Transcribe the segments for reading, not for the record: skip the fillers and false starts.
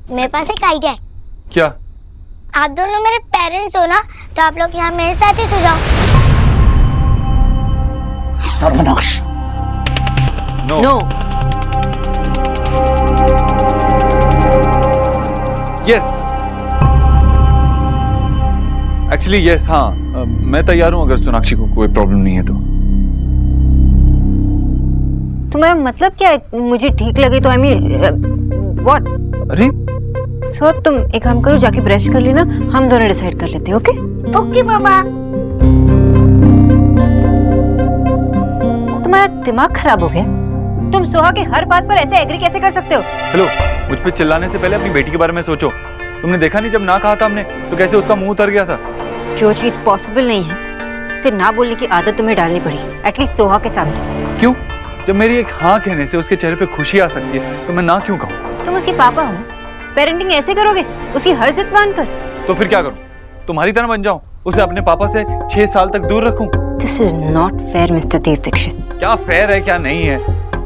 मेरे पास एक आइडिया है। क्या? आप दोनों मेरे पेरेंट्स हो ना, तो आप लोग यहाँ मेरे साथ ही सो जाओ। सर्वनाश। No. No. Yes, actually yes, हाँ मैं तैयार हूँ अगर सोनाक्षी को कोई प्रॉब्लम नहीं है तो। तुम्हारा मतलब क्या है? मुझे ठीक लगे तो आई मीन व्हाट? अरे सो तुम एक काम करो, जाके ब्रश कर लेना, हम दोनों डिसाइड कर लेते हैं। ओके ओके पापा। तुम्हारा दिमाग खराब हो गया? तुम सोहा की हर बात पर ऐसे एग्री कैसे कर सकते हो? हेलो, मुझ पे चिल्लाने से पहले अपनी बेटी के बारे में सोचो। तुमने देखा नहीं जब ना कहा था हमने तो कैसे उसका मुंह उतर गया था। जो चीज पॉसिबल नहीं है उसे ना बोलने की आदत तुम्हें डालनी पड़ी, एटलीस्ट सोहा के सामने। क्यों? जब मेरी एक हाँ कहने से उसके चेहरे पे खुशी आ सकती है तो मैं ना क्यों कहूँ? तुम उसके पापा हो, पेरेंटिंग ऐसे करोगे उसकी हर जिद मानकर? तो फिर क्या करूँ? तुम्हारी तरह बन जाऊं, उसे अपने पापा से 6 साल तक दूर रखूं? This is not fair mister Dev Dikshit. क्या फेयर है क्या नहीं है,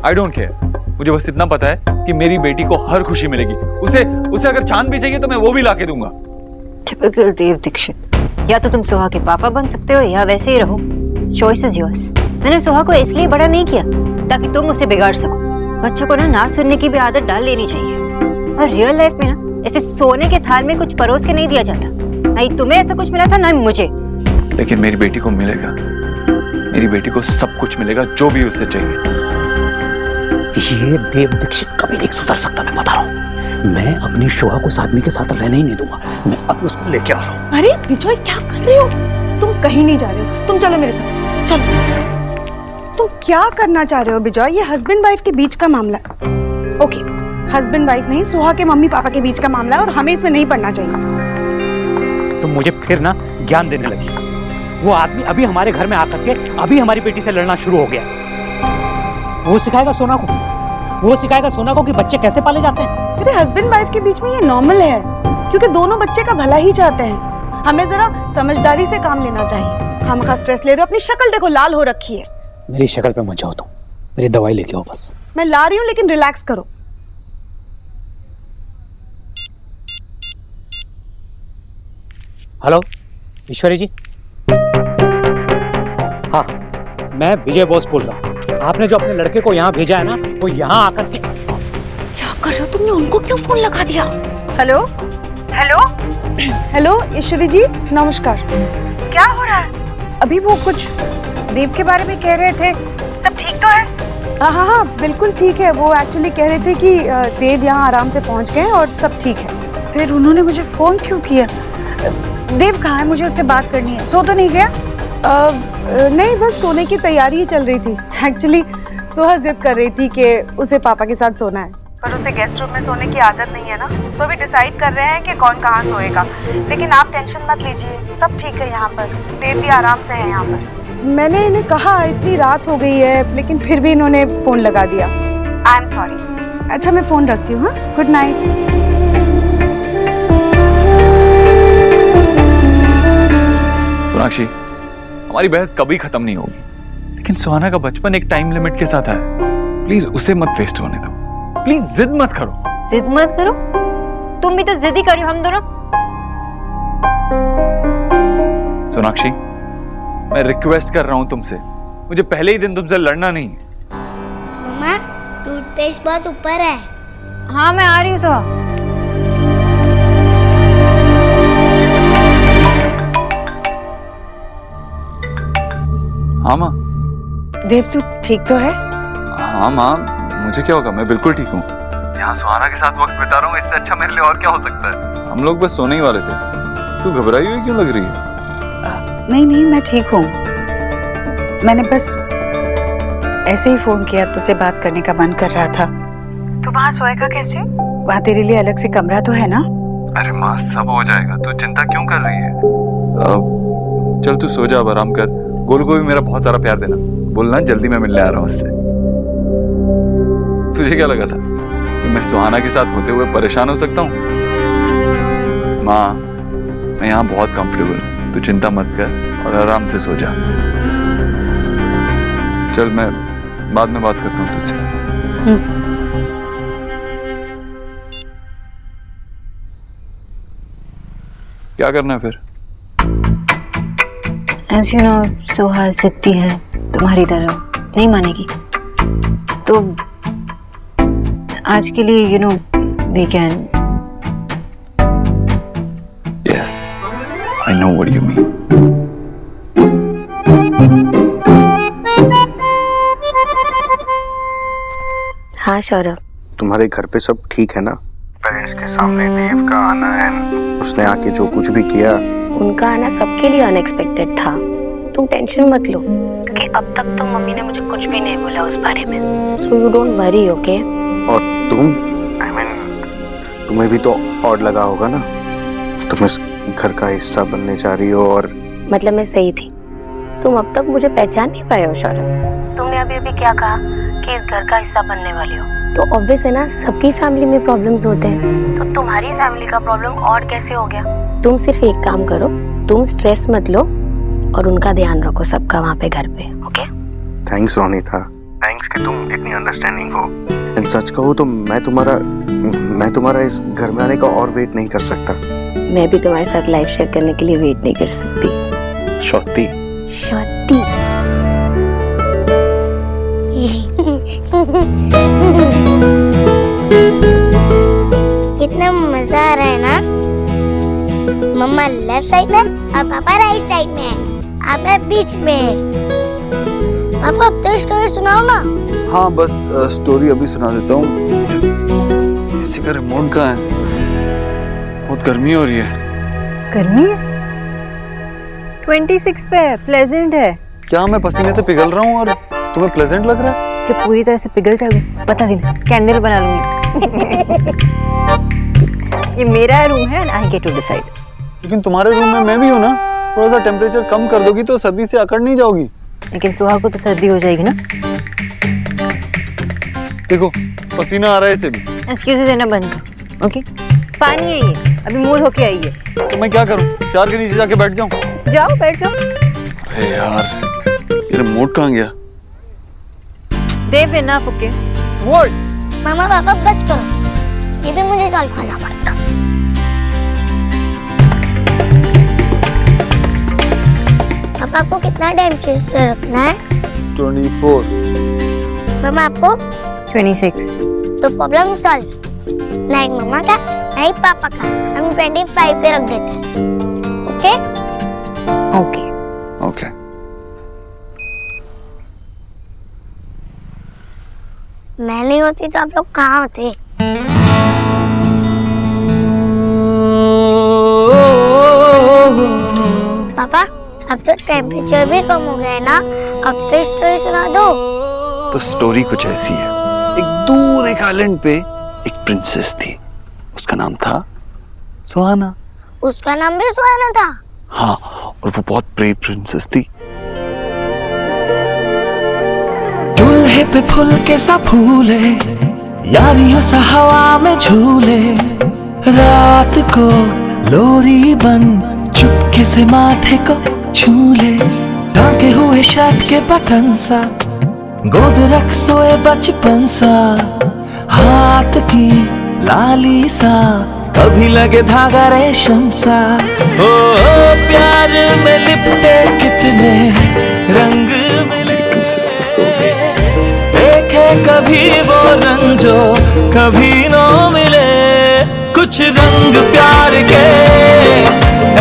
आई डोंट केयर। मुझे बस इतना पता है कि मेरी बेटी को हर खुशी मिलेगी। उसे अगर चांद भी चाहिए तो मैं वो भी लाके दूंगा। टिपिकल देव दीक्षित। या तो तुम सोहा के पापा बन सकते हो या वैसे ही रहो। Choice is yours. मैंने सोहा को इसलिए बड़ा नहीं किया ताकि तुम उसे बिगाड़ सको। बच्चों को ना सुनने की भी आदत डाल लेनी चाहिए। और रियल लाइफ में ना ऐसे सोने के थाल में कुछ परोस के नहीं दिया जाता। नहीं तुम्हें ऐसा कुछ मिला था ना मुझे। लेकिन मेरी बेटी को मिलेगा, मेरी बेटी को सब कुछ मिलेगा जो भी उससे चाहिए। ये देव दीक्षित कभी नहीं सुधर सकता, मैं बता रहा हूँ। मैं अपनी शोहा को इस आदमी के साथ रहने ही नहीं दूंगा। मैं अब उसको लेके आ रहा हूँ। अरे विजय, क्या कर रहे हो? तुम कहीं नहीं जा रहे हो, तुम चलो मेरे साथ, चलो। तुम क्या करना चाह रहे हो विजय? ये हस्बैंड वाइफ के बीच का मामला है। ओके, हस्बैंड वाइफ नहीं, सोहा के मम्मी पापा के बीच का मामला है और हमें इसमें नहीं पड़ना चाहिए। तुम मुझे फिर ना ज्ञान देने लगी। वो आदमी अभी हमारे घर में आकर के अभी हमारी बेटी से लड़ना शुरू हो गया। वो सिखाएगा सोना को कि बच्चे कैसे पाले जाते हैं। अरे हस्बैंड वाइफ के बीच में ये नॉर्मल है, क्योंकि दोनों बच्चे का भला ही चाहते हैं। हमें जरा समझदारी से काम लेना चाहिए। खामखा स्ट्रेस ले रहे हो, अपनी शक्ल देखो लाल हो रखी है। मेरी शक्ल पे मत जाओ तुम, मेरी दवाई लेके आओ बस। मैं ला रही हूँ, लेकिन रिलैक्स करो। हेलो ईश्वरी जी। हाँ, मैं विजय बॉस बोल रहा हूँ। आपने जो अपने लड़के को यहाँ भेजा है ना, वो यहाँ आकर के क्या कर रहे हो? तुमने उनको क्यों फोन लगा दिया? हेलो हेलो हेलो ईश्वरी जी, नमस्कार। क्या हो रहा है? अभी वो कुछ देव के बारे में कह रहे थे, सब ठीक तो है? हाँ हाँ बिल्कुल ठीक है। वो एक्चुअली कह रहे थे कि देव यहाँ आराम से पहुँच गए और सब ठीक है। फिर उन्होंने मुझे फोन क्यों किया? देव कहाँ है? मुझे उससे बात करनी है। सो तो नहीं गया? नहीं, बस सोने की तैयारी ही चल रही थी। एक्चुअली सोहा जिद कर रही थी कि उसे पापा के साथ सोना है। पर उसे गेस्ट रूम में सोने की आदत नहीं है ना, तो अभी डिसाइड कर रहे हैं कि कौन कहाँ सोएगा। लेकिन आप टेंशन मत लीजिए, सब ठीक है यहाँ पर। देव भी आराम से है यहाँ पर। मैंने इन्हें कहा इतनी रात हो गई है, लेकिन फिर भी इन्होंने फोन लगा दिया। I am sorry. अच्छा, मैं फोन रखती हूँ। हाँ, गुड नाइट। सोनाक्षी, हमारी बहस कभी खत्म नहीं होगी, लेकिन सुहाना का बचपन एक टाइम लिमिट के साथ है। प्लीज उसे मत वेस्ट होने दो। प्लीज जिद मत करो। जिद मत करो? तुम भी तो जिद ही कर रहे हो। हम दोनों। सोनाक्षी, मैं रिक्वेस्ट कर रहा हूं तुमसे, मुझे पहले ही दिन तुमसे लड़ना नहीं। मम्मा, टूथपेस्ट बहुत ऊपर है। हाँ मैं आ रही हूँ सोहा। हाँ माँ। देव तू ठीक तो है? हाँ माँ, मुझे क्या होगा, मैं बिल्कुल ठीक हूँ। यहाँ सुहाना के साथ वक्त बिता रहा हूँ, इससे अच्छा मेरे लिए और क्या हो सकता है। हम लोग बस सोने ही वाले थे। तू घबराई हुई क्यों लग रही है? नहीं नहीं, मैं ठीक हूँ। मैंने बस ऐसे ही फोन किया, तुझसे बात करने का मन कर रहा था। तू वहाँ सोएगा कैसे? वहाँ तेरे लिए अलग से कमरा तो है ना? अरे माँ, सब हो जाएगा, तू चिंता क्यों कर रही है? चल तू सो जा, अब आराम कर। गोलू को भी मेरा बहुत सारा प्यार देना, बोलना जल्दी मैं मिलने आ रहा हूँ उससे। तुझे क्या लगा था कि मैं सुहाना के साथ होते हुए परेशान हो सकता हूँ? माँ, मैं यहाँ बहुत कंफर्टेबल हूँ, तू चिंता मत कर और आराम से सो जा। चल, मैं बाद में बात करता हूँ तुझसे। क्या करना है फिर? As you know, सोहा जिद्दी है तुम्हारी तरह, नहीं मानेगी। तो आज के लिए you know we can। Yes, I know what you mean. हाँ सौरभ, तुम्हारे घर पे सब ठीक है ना? पेरेंट्स के सामने देव का आना है, उसने आके जो कुछ भी किया। उनका आना सबके लिए अनएक्सपेक्टेड था। तुम टेंशन मत लो, क्योंकि अब तक तो मम्मी ने मुझे कुछ भी नहीं बोला उस बारे में। So you don't worry, okay? और तुम, I mean, तुम्हें भी तो ऑड लगा होगा ना, तुम इस घर का हिस्सा बनने जा रही हो। और मतलब मैं सही थी, तुम अब तक मुझे पहचान नहीं पाए हो सौरभ। तुमने अभी अभी क्या कहा कि इस घर का हिस्सा बनने वाली हो, तो ऑब्वियस है ना, सबकी फैमिली में प्रॉब्लम्स होते हैं। तो तुम्हारी फैमिली का प्रॉब्लम और कैसे हो गया? तुम सिर्फ एक काम करो, तुम स्ट्रेस मत लो और उनका ध्यान रखो सबका वहाँ पे घर पे, ओके? थैंक्स रोनिता, थैंक्स कि तुम इतनी अंडरस्टैंडिंग हो। इन सच कहूँ तो मैं तुम्हारा इस घर में आने का और वेट नहीं कर सकता। मैं भी तुम्हारे साथ लाइफ शेयर करने के लिए वेट नहीं कर सकती। शौती शौती। कितना मजा आ रहा है ना। मम्मा लेफ्ट साइड में और पापा राइट साइड में है, आपका बीच में है। पापा अब तो स्टोरी सुनाओ ना। हाँ बस स्टोरी अभी सुना देता हूँ। इसी का रिमोट कहाँ है? बहुत गर्मी हो रही है। गर्मी है? 26 पे है, प्लेजेंट है। क्या मैं पसीने से पिघल रहा हूँ और तुम्हें प्लेजेंट लग रहा है? जब पूरी तरह से पिघल जाओगे बता देना, कैंडल बना लूंगी। ये मेरा रूम है and I get to decide. लेकिन तुम्हारे रूम में मैं भी हूँ ना, थोड़ा सा टेम्परेचर कम कर दोगी तो सर्दी से अकड़ नहीं जाओगी। लेकिन सुहा को तो सर्दी हो जाएगी ना। देखो पसीना आ रहा है इसे भी। एक्सक्यूज देना बंद कर, ओके? पानी है ये, अभी मूड होके आई है। तो मैं क्या करूँ, चार के नीचे जाके बैठ जाऊँ? जाओ बैठ जाओ। अरे यार ये रिमोट कहाँ गया? देव इनफ, ओके? व्हाट? मामा पापा बच करो, ये भी मुझे सॉल्व करना पड़ेगा। अब आपको कितना टाइम से रखना है? 24। मामा आपको? 26। तो प्रॉब्लम सॉल्व। नहीं मम्मा का, नहीं पापा का, हम 25 पे रख देते हैं, ओके? Okay okay. मैं नहीं होती तो आप लोग कहाँ होते? पापा अब तो टेम्परेचर भी कम हो गया है ना, अब तो स्टोरी सुना दो। तो स्टोरी कुछ ऐसी है। एक दूर एक आइलैंड पे एक प्रिंसेस थी, उसका नाम था सुहाना। उसका नाम भी सुहाना था? हाँ, और वो बहुत ब्रेव प्रिंसेस थी। दूल्हे पे फूल के सा फूले, यारियों सा हवा में झूले, रात को लोरी बन चुपके से माथे को छूले, टांगे हुए शर्ट के बटन सा, गोद रख सोए बचपन सा, हाथ की लाली सा, कभी लगे धागा रेशम सा। ओ प्यार में लिपटे कितने रंग मिले, देखे कभी वो रंग जो कभी न मिले, कुछ रंग प्यार के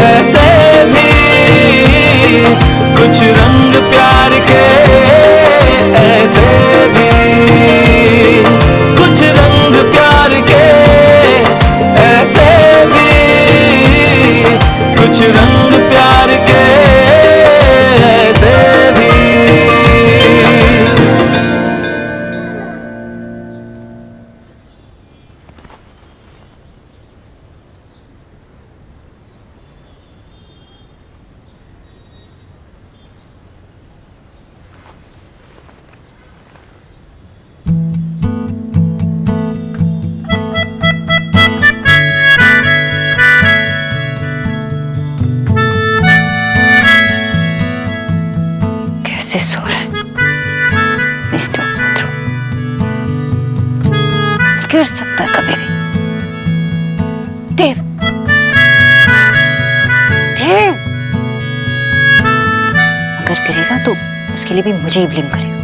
ऐसे भी, कुछ रंग प्यार के ऐसे भी, कुछ रंग प्यार के ऐसे भी, कुछ रंग प्यार के ऐसे भी। कैसे सो रहा है? मिस्टर गिर सकता है कभी भी। देव गिरेगा तो उसके लिए भी मुझे ही ब्लेम करेगा।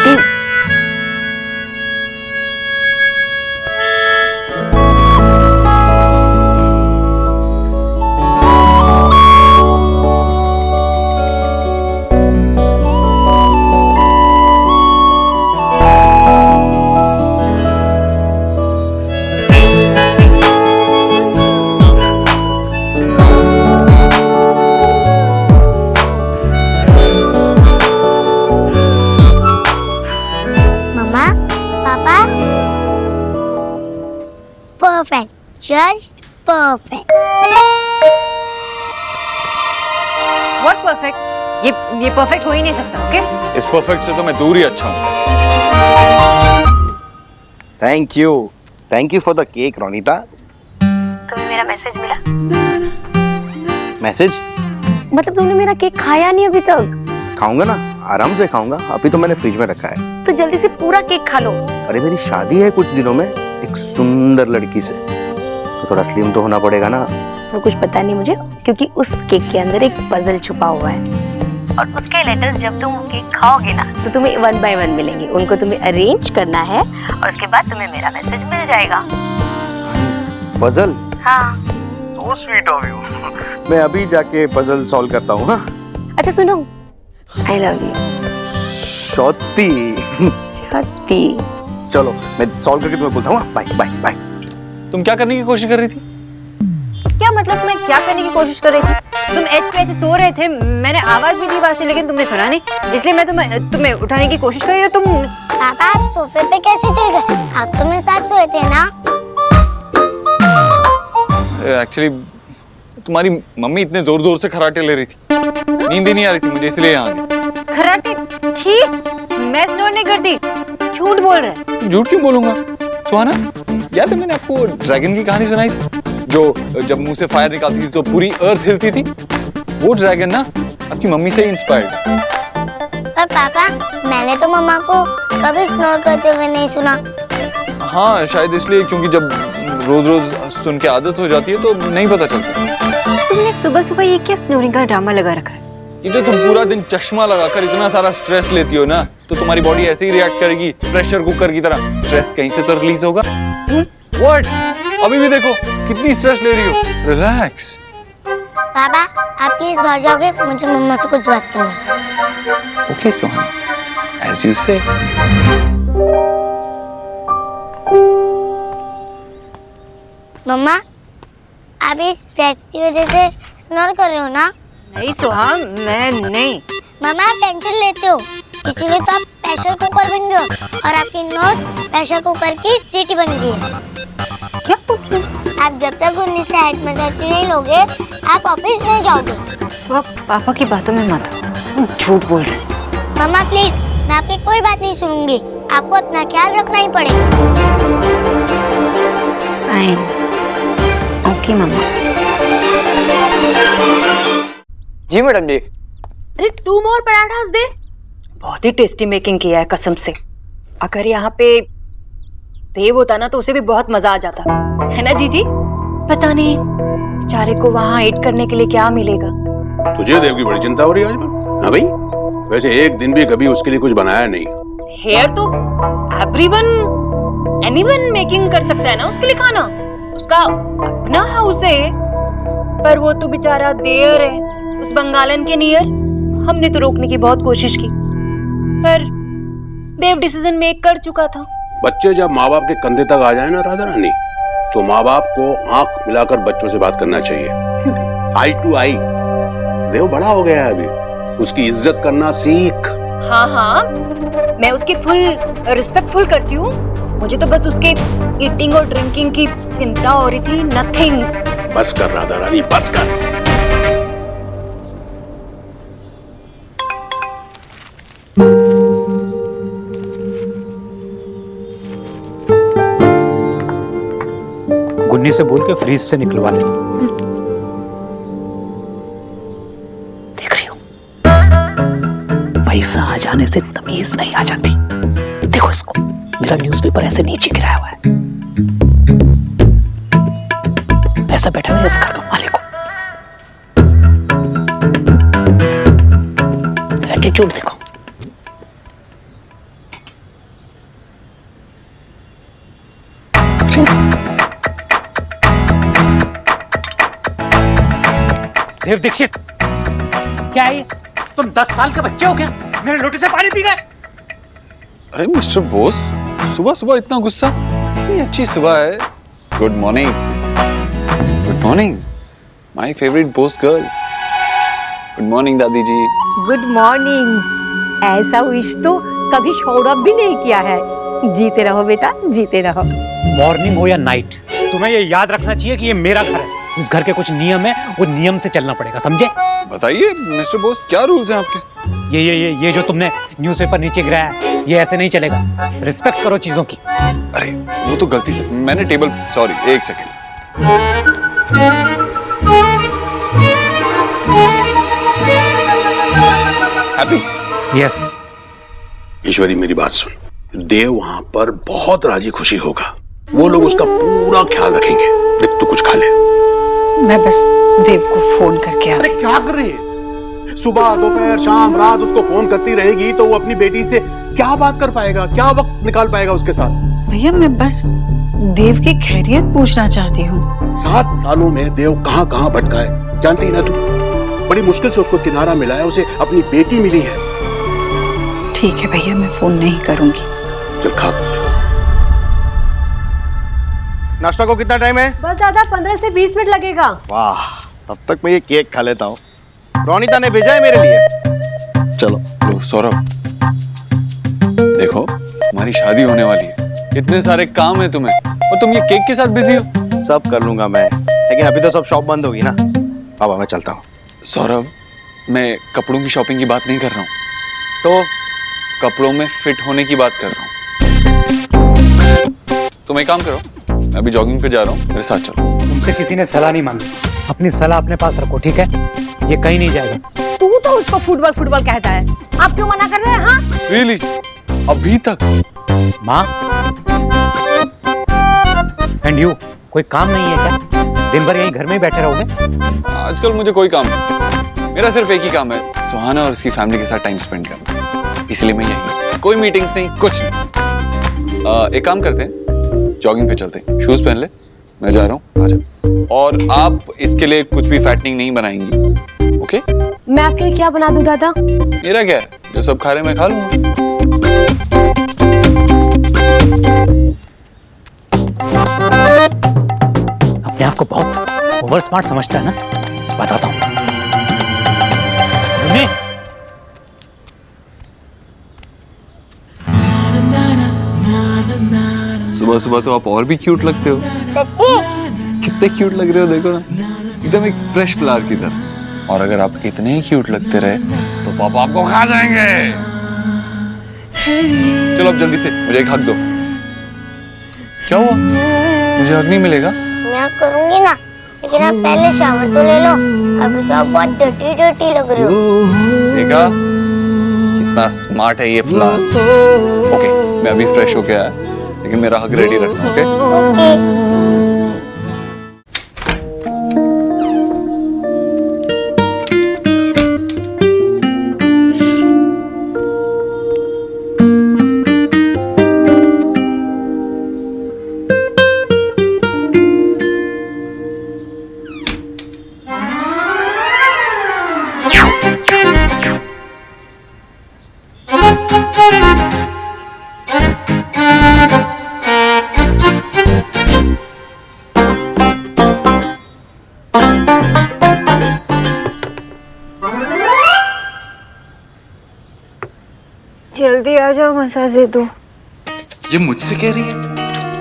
देव, मम्मा, पापा, perfect, just perfect. What perfect? ये परफेक्ट हो ही नहीं सकता। ओके, इस परफेक्ट से तो मैं दूर ही अच्छा हूँ। Thank you for the cake Ronita. तुम्हें मेरा मैसेज मिला? मैसेज? मतलब तुमने मेरा केक खाया नहीं अभी तक? खाऊंगा ना, आराम से खाऊंगा। अभी तो मैंने फ्रिज में रखा है। तो जल्दी से पूरा केक खा लो। अरे मेरी शादी है कुछ दिनों में एक सुंदर लड़की से, तो थोड़ा स्लिम तो होना पड़ेगा ना। वो कुछ पता नहीं मुझे, क्योंकि उस केक के अंदर एक पजल छुपा हुआ है और उसके लेटर्स जब तुम केक खाओगे ना तो तुम्हें 1 by 1 मिलेंगे। उनको तुम्हें अरेंज करना है और उसके बाद तुम्हें मेरा मैसेज मिल जाएगा। पजल? हाँ। So sweet of you. मैं अभी जाके पजल सॉल्व करता हूँ। हाँ, अच्छा सुनो, आई लव यू। सौती। सौती। चलो मैं सॉल्व करके तुम्हें बोलता हूँ। Bye bye bye. तुम क्या करने की कोशिश कर रही थी? क्या मतलब मैं क्या करने की कोशिश कर रही थी? तुम ऐसे ऐसे सो रहे थे, मैंने आवाज भी दी बात से, लेकिन तुमने सुना नहीं, इसलिए मैं तुम्हें उठाने की कोशिश कर रही हूँ। तुम पापा, आप सोफे पे कैसे चढ़ गए? आप तो मेरे साथ सोए थे ना? एक्चुअली तुम्हारी मम्मी इतने जोर जोर से खराटे ले रही थी, नींद ही नहीं आ रही थी मुझे, इसलिए यहाँ आ गया। खराटे? ठीक, मैं स्नोर नहीं करती। झूठ बोल रहे हैं। झूठ क्यों बोलूंगा? सुहाना, याद है मैंने आपको ड्रैगन की कहानी सुनाई थी, जो जब मुंह से फायर निकालती थी तो पूरी अर्थ हिलती थी? वो ड्रैगन ना आपकी मम्मी से इंस्पायर्ड। पर पापा, मैंने तो मम्मा को कभी स्नोर करते हुए नहीं सुना। हाँ, शायद इसलिए, क्योंकि जब रोज रोज सुन के आदत हो जाती है तो नहीं पता चलता। तुमने सुबह सुबह ये क्या स्नोरिंग का ड्रामा लगा रखा है? ये जो तुम पूरा दिन चश्मा लगाकर इतना सारा स्ट्रेस लेती हो ना, तो तुम्हारी बॉडी ऐसे ही रिएक्ट करेगी, प्रेशर कुकर की तरह। स्ट्रेस कहीं से तो रिलीज होगा। व्हाट? अभी भी देखो कितनी स्ट्रेस ले रही हो। रिलैक्स। पापा, आप प्लीज बाहर जाओगे, मुझे मम्मा से कुछ बात करनी है। ओके सुहाना, एज यू से। मम्मा, आप इस स्ट्रेस की वजह से स्नोर कर रहे हो ना? नहीं सोहा, मैं नहीं। मम्मा, आप टेंशन लेते हो, इसीलिए तो आप प्रेशर कुकर बन गए हो और आपकी नोज प्रेशर कुकर की सीटी बन गई है। क्या पूछ रहे हो? आप जब तक 19 से एडमिशन नहीं लोगे, आप ऑफिस नहीं जाओगे। तो आप पापा की बातों में मत आओ, झूठ बोल रहे हैं। मम्मा प्लीज, मैं आपकी कोई बात नहीं सुनूंगी। आपको अपना ख्याल रखना ही पड़ेगा। फाइन, ओके मम्मा। जी मैडम जी। अरे 2 more पराठास दे। बहुत ही टेस्टी मेकिंग किया है कसम से। अगर यहाँ पे देव होता ना तो उसे भी बहुत मजा आ जाता, है ना जीजी? पता नहीं बेचारे को वहाँ एड करने के लिए क्या मिलेगा। तुझे देव की बड़ी चिंता हो रही है आजकल? हाँ भाई, वैसे एक दिन भी कभी उसके लिए कुछ बनाया नहीं। हेयर तो एवरीवन एनीवन मेकिंग कर सकता है ना उसके लिए खाना, उसका अपना हाउस है। पर वो तो बेचारा देयर है, उस बंगालन के नियर। हमने तो रोकने की बहुत कोशिश की, पर देव डिसीजन मेक कर चुका था। बच्चे जब माँ बाप के कंधे तक आ जाए ना राधा रानी, तो माँ बाप को आंख मिलाकर बच्चों से बात करना चाहिए, आई टू आई। देव बड़ा हो गया है अभी, उसकी इज्जत करना सीख। हाँ हाँ, मैं उसकी फुल रिस्पेक्टफुल करती हूँ। मुझे तो बस उसके ईटिंग और ड्रिंकिंग की चिंता हो रही थी, नथिंग। बस कर राधा रानी, बस कर। गुन्नी से बोल के फ्रीज से निकलवा ले। देख रही हो, पैसा आ जाने से तमीज नहीं आ जाती। देखो इसको, मेरा न्यूज़पेपर ऐसे नीचे गिराया हुआ है। से बैठा हुआ इस घर का मालिक हूं। एटीट्यूड देखो। देव दीक्षित, क्या है ये? तुम 10 साल के बच्चे हो क्या? मेरे लोटे से पानी पी गए। अरे मिस्टर बोस, सुबह सुबह इतना गुस्सा? इतनी अच्छी सुबह है। Good morning. Good morning my favourite boss girl. Good morning दादी जी। Good morning. ऐसा विश तो कभी सौरभ भी नहीं किया है। जीते रहो बेटा, जीते रहो। मॉर्निंग हो या नाइट, तुम्हें ये याद रखना चाहिए कि ये मेरा घर है। इस घर के कुछ नियम है, वो नियम से चलना पड़ेगा, समझे? बताइए मिस्टर बोस, क्या रूल्स हैं आपके? ये जो तुमने न्यूज़पेपर नीचे गिराया है, ये ऐसे नहीं चलेगा। रिस्पेक्ट करो चीजों की। अरे वो तो गलती से मैंने टेबल, सॉरी, एक सेकेंड। हैप्पी? यस। ईश्वरी मेरी बात सुन, देव वहां पर बहुत राजी खुशी होगा। वो लोग उसका पूरा ख्याल रखेंगे। देख तू कुछ खा ले। मैं बस देव को फोन करके अरे क्या कर रही है? सुबह दोपहर शाम रात उसको फोन करती रहेगी तो वो अपनी बेटी से क्या बात कर पाएगा, क्या वक्त निकाल पाएगा उसके साथ? भैया मैं बस देव की खैरियत पूछना चाहती हूँ। 7 सालों में देव कहाँ कहाँ भटका है जानती है ना तू? बड़ी मुश्किल से उसको किनारा मिला है, उसे अपनी बेटी मिली है। ठीक है भैया, मैं फोन नहीं करूंगी। चल खा। नाश्ता को कितना टाइम है? बस दादा 15 से 20 मिनट लगेगा। वाह, तब तक मैं ये केक खा लेता हूँ। रोनिता ने भेजा है मेरे लिए। चलो। लो सौरभ, देखो तुम्हारी शादी होने वाली है, इतने सारे काम है तुम्हें, और तुम ये केक के साथ बिजी हो। सब कर लूंगा मैं, लेकिन अभी तो सब शॉप बंद होगी ना। बाबा मैं चलता हूँ। सौरभ, मैं कपड़ों की शॉपिंग की बात नहीं कर रहा हूँ, तो कपड़ों में फिट होने की बात कर रहा हूँ। तुम एक काम करो, मैं अभी जॉगिंग पे जा रहा हूँ, मेरे साथ चलो। तुमसे किसी ने सलाह नहीं मांगी, अपनी सलाह अपने पास रखो, ठीक है? ये कहीं नहीं जाएगा। तू तो उसको फुटबॉल कहता है, आप क्यों मना कर रहे हैं? हाँ Really? अभी तक? माँ एंड यू, कोई काम नहीं है क्या? दिन भर यहीं घर में ही बैठे रहोगे? आजकल मुझे कोई काम नहीं, मेरा सिर्फ एक ही काम है, सुहाना और उसकी फैमिली के साथ टाइम स्पेंड करना। इसलिए मैं यही, कोई मीटिंग्स नहीं, कुछ नहीं। एक काम करते हैं, जॉगिंग पे चलते हैं, शूज पहन ले, मैं जा रहा हूँ, आजा। और आप इसके लिए कुछ भी फैटनिंग नहीं बनाएंगी, ओके? मैं आपके लिए क्या बना दूं दादा? मेरा क्या है, जो सब खा रहे मैं खा लूंगा। अपने आप को बहुत ओवर स्मार्ट समझता है ना, बताता हूँ। सुबह सुबह तो आप और भी क्यूट लगते हो। सच्ची? कितने क्यूट लग रहे हो, देखो ना, एकदम एक फ्रेश फ्लावर की तरह। और अगर आप इतने ही क्यूट लगते रहे तो पापा आपको खा जाएंगे। चलो अब जल्दी से मुझे एक हग दो। क्या हुआ, मुझे हग नहीं मिलेगा? मैं करूंगी ना, लेकिन आप पहले शावर तो ले लो, अभी तो आप बहुत डर्टी लग रहे हो। देखा कितना स्मार्ट है ये फ्लावर। ओके, मैं अभी फ्रेश होके आया, लेकिन मेरा हग रेडी रखना, ओके? जल्दी आ जाओ, मसाज दे दो। ये मुझसे कह रही है?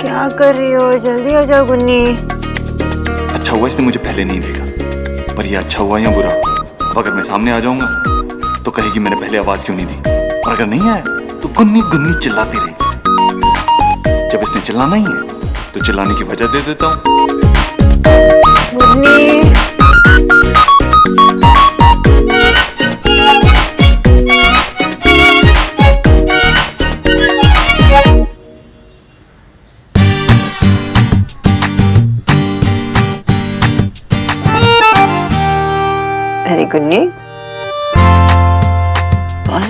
क्या कर रही हो, जल्दी आ जाओ गुन्नी। अच्छा हुआ इसने मुझे पहले नहीं देखा, पर ये अच्छा हुआ या बुरा? अब अगर मैं सामने आ जाऊंगा तो कहेगी मैंने पहले आवाज क्यों नहीं दी, और अगर नहीं आया तो गुन्नी गुन्नी चिल्लाती रहेगी। जब इसने चिल्लाना ही है तो चिल्लाने की वजह दे देता हूँ। गुन्नी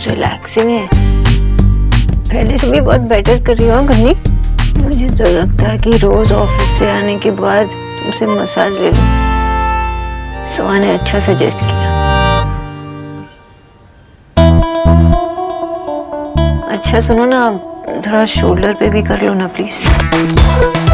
रिलैक्सिंग है, पहले से भी बहुत बेटर कर रही हो गन्नी। मुझे तो लगता है कि रोज ऑफिस से आने के बाद तुमसे मसाज ले लूं। सोहा ने अच्छा सजेस्ट किया। अच्छा सुनो ना, थोड़ा शोल्डर पे भी कर लो ना प्लीज।